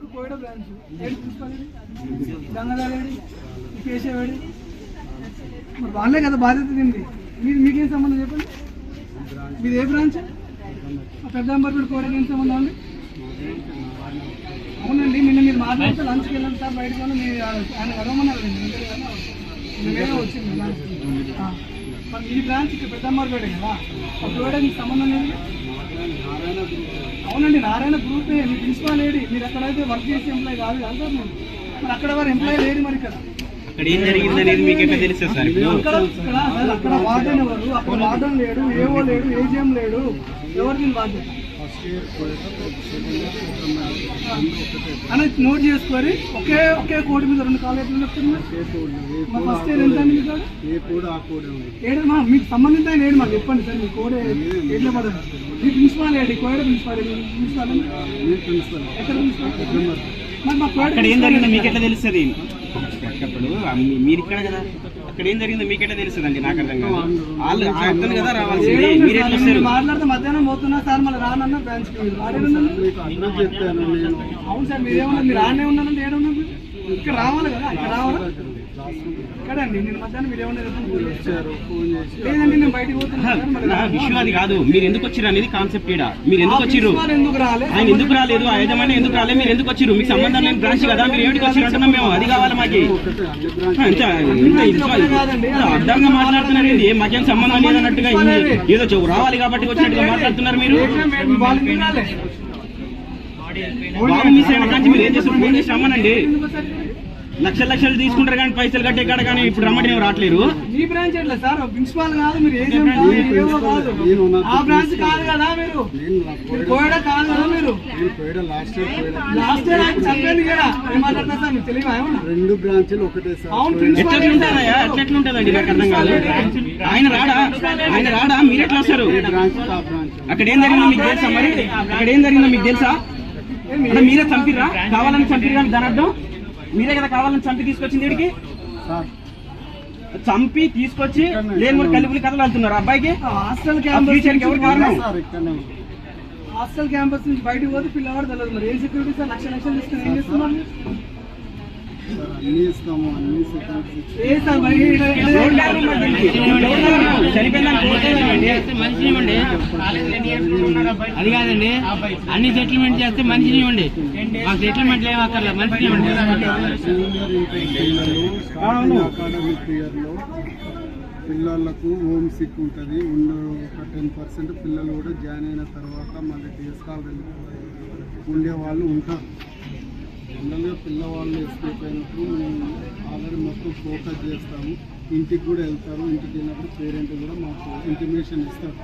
ఇప్పుడు కోయడ బ్రాంచ్ ఏడు ప్రిన్సిపల్ గంగాధరేడి కేశవేడి మరి వాళ్ళే కదా బాధ్యత తింది. మీకేం సంబంధం చెప్పండి? మీది ఏ బ్రాంచ్? పెద్ద అంబర్పేట కోయడకి ఏం సంబంధం అండి? అవునండి, నిన్న మీరు మాట్లాడితే లంచ్కి వెళ్ళండి సార్ బయటకు ఆయన అడగమన్నారు మేమే వచ్చింది. మరి ఈ బ్రాంచ్ పెద్ద అంబర్పేట కదా, కోయడ మీకు సంబంధం లేదు. అవునండి, నారాయణ గ్రూప్ మీ ప్రిన్సిపాల్ లేడీ, మీరు అక్కడైతే వర్క్ చేసే ఎంప్లాయ్ కాదు కదా మీరు. మరి అక్కడ వారు ఎంప్లాయ్ లేడు. మరి ఇక్కడ అక్కడ ఏం జరిగింది అనేది మీకు ఎట్లా తెలుస్తుంది సార్? అక్కడ వార్డెన్ ఎవరు? అక్కడ వార్డెన్ లేడు, ఏవో లేడు, ఏజీఎం లేడు, ఎవరు దీని బాధ్యత అని నోట్ చేసుకొని ఒకే కోడ్ మీద 2 కాలేజీలు చెప్తున్నారు. ఫస్ట్ ఇయర్ ఎంత అండి ఏడమ్మా మీకు సంబంధించిన ఆయన ఏడు మాకు చెప్పండి సార్. మీ కోడ్ ఎట్లా పడదు? మీ ప్రిన్సిపాల్ ఏడి? కోయడ ప్రిన్సిపాల్ ప్రిన్సిపాల్ ఎక్కడ ప్రిన్సిపాల్? మరి మా కోయడ అక్కడ ఏం జరిగిందో మీకు ఎట్లా తెలుస్తుంది? అప్పుడు మీరు ఇక్కడ కదా, అక్కడ ఏం జరిగిందో మీకు ఎట్లా తెలుస్తుంది అండి? నాకు అర్థం కాదు. వాళ్ళు అర్థం కదా రావాల్సింది. మీరు ఎట్లా వస్తారు? మాట్లాడితే మధ్యాహ్నం పోతున్నా సార్, మళ్ళీ రానన్నా బ్రాంచ్ అవును సార్. మీరేమన్నా మీరు ఆడనే ఉన్నారంటే ఏడున్నారు? ఇక్కడ రావాలి కదా, ఇక్కడ రావాలా? ఇక్కడండి నేను మధ్యాహ్నం మీరు ఏమన్నా లేదండి, నేను బయటకు పోతున్నా. విషయం అది కాదు. మీరు ఎందుకు వచ్చారు అనేది కాన్సెప్ట్. మీరు ఎందుకు వచ్చారు? ఎందుకు రాలేదు? ఆయన ఎందుకు రాలేదు? ఆ యజమాని ఎందుకు రాలేదు? మీరు ఎందుకు వచ్చారు? మీకు సంబంధం లేని బ్రాంచ్ కదా, మీరు ఏమిటికి వచ్చారు అంటున్నాం మేము. అది కావాలి మాకు. అర్థంగా మాట్లాడుతున్నారు. ఏంటి మాకేం సంబంధం లేదన్నట్టుగా ఏదో రావాలి కాబట్టి వచ్చినట్టుగా మాట్లాడుతున్నారు మీరు. బాబు మీ సైడ్ నుంచి మీరు ఏం చేస్తారు? ఫోన్ చేసి రమ్మనండి. లక్షలు తీసుకుంటారు కానీ పైసలు కట్టే కాడ కానీ ఇప్పుడు రమ్మని ఏమి రావట్లేరు. మీ బ్రాంచ్ ఎట్లా సార్? ప్రిన్సిపాల్ కాదు, మీరు ఏజీఎం కాదు, ఆ బ్రాంచ్ కాదు కదా, మీరు కోయడ కాదు కదా. మీరు లాస్ట్ ఇయర్ చంపేది కదా. ఏం మాట్లాడతారు సార్? మీకు తెలియదు ఏమన్నా? 2 బ్రాంచ్లు ఒకటే సార్. అవును, ఎట్లుంటుందయ్యా? ఎట్లుంటుందండి? నాకు అర్థం కాదు. ఆయన రాడా మీరు ఎట్లా వస్తారు? అక్కడ ఏం జరిగిందో మీకు తెలుసా? మరి అక్కడ ఏం జరిగిందో మీకు తెలుసా? మీరే చంపిర్రా? కావాలని చంపిర్రా? దాని అర్థం మీరే కదా కావాలని చంపి తీసుకొచ్చింది వీడికి. చంపి తీసుకొచ్చి లేని కూడా కలిపులి కథలు వెళ్తున్నారు అబ్బాయికి. హాస్టల్ క్యాంపస్ ఎవరు కారణం? హాస్టల్ క్యాంపస్ నుంచి బయటకు పోతే పిల్లవాడు తెలియదు. మరి ఏం సెక్యూరిటీ సార్? లక్షలు తీసుకుని ఏం చేస్తున్నారు? అది కాదండి, అన్ని సెటిల్మెంట్ చేస్తే మనిషిని ఇవ్వండి. మాకు సెటిల్మెంట్ లేవక్కర్లేదు, మనిషిని ఇవ్వండి. అకాడమిక్ ఇయర్ లో పిల్లలకు హోమ్ సిక్ ఉంటుంది. ఒక 10% పిల్లలు కూడా జాయిన్ అయిన తర్వాత మళ్ళీ డేస్ కాల్ ఉండేవాళ్ళు ఉంటారు. జనరల్గా పిల్లవాళ్ళు ఎస్కేప్ అయినప్పుడు మేము ఆల్రెడీ మొత్తం ఫోకస్ చేస్తాము. ఇంటికి కూడా వెళ్తారు. ఇంటికి వెళ్ళినప్పుడు పేరెంట్ కూడా మాకు ఇంటిమేషన్ ఇస్తారు.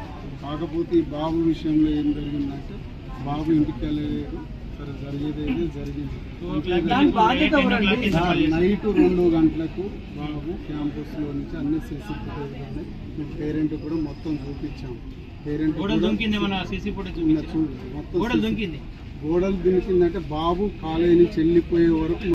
కాకపోతే ఈ బాబు విషయంలో ఏం జరిగిందంటే బాబు ఇంటికి వెళ్ళలేదు. సరే, జరిగేది అయితే జరిగింది. నైట్ 2 గంటలకు బాబు క్యాంపస్లో నుంచి అన్ని సీసీ ఫుటేజ్ కానీ పేరెంట్ కూడా మొత్తం చూపించాము. పేరెంట్ మొత్తం గోడలు దుంకిందంటే బాబు కాలేజీ నుంచి వెళ్ళిపోయే వరకు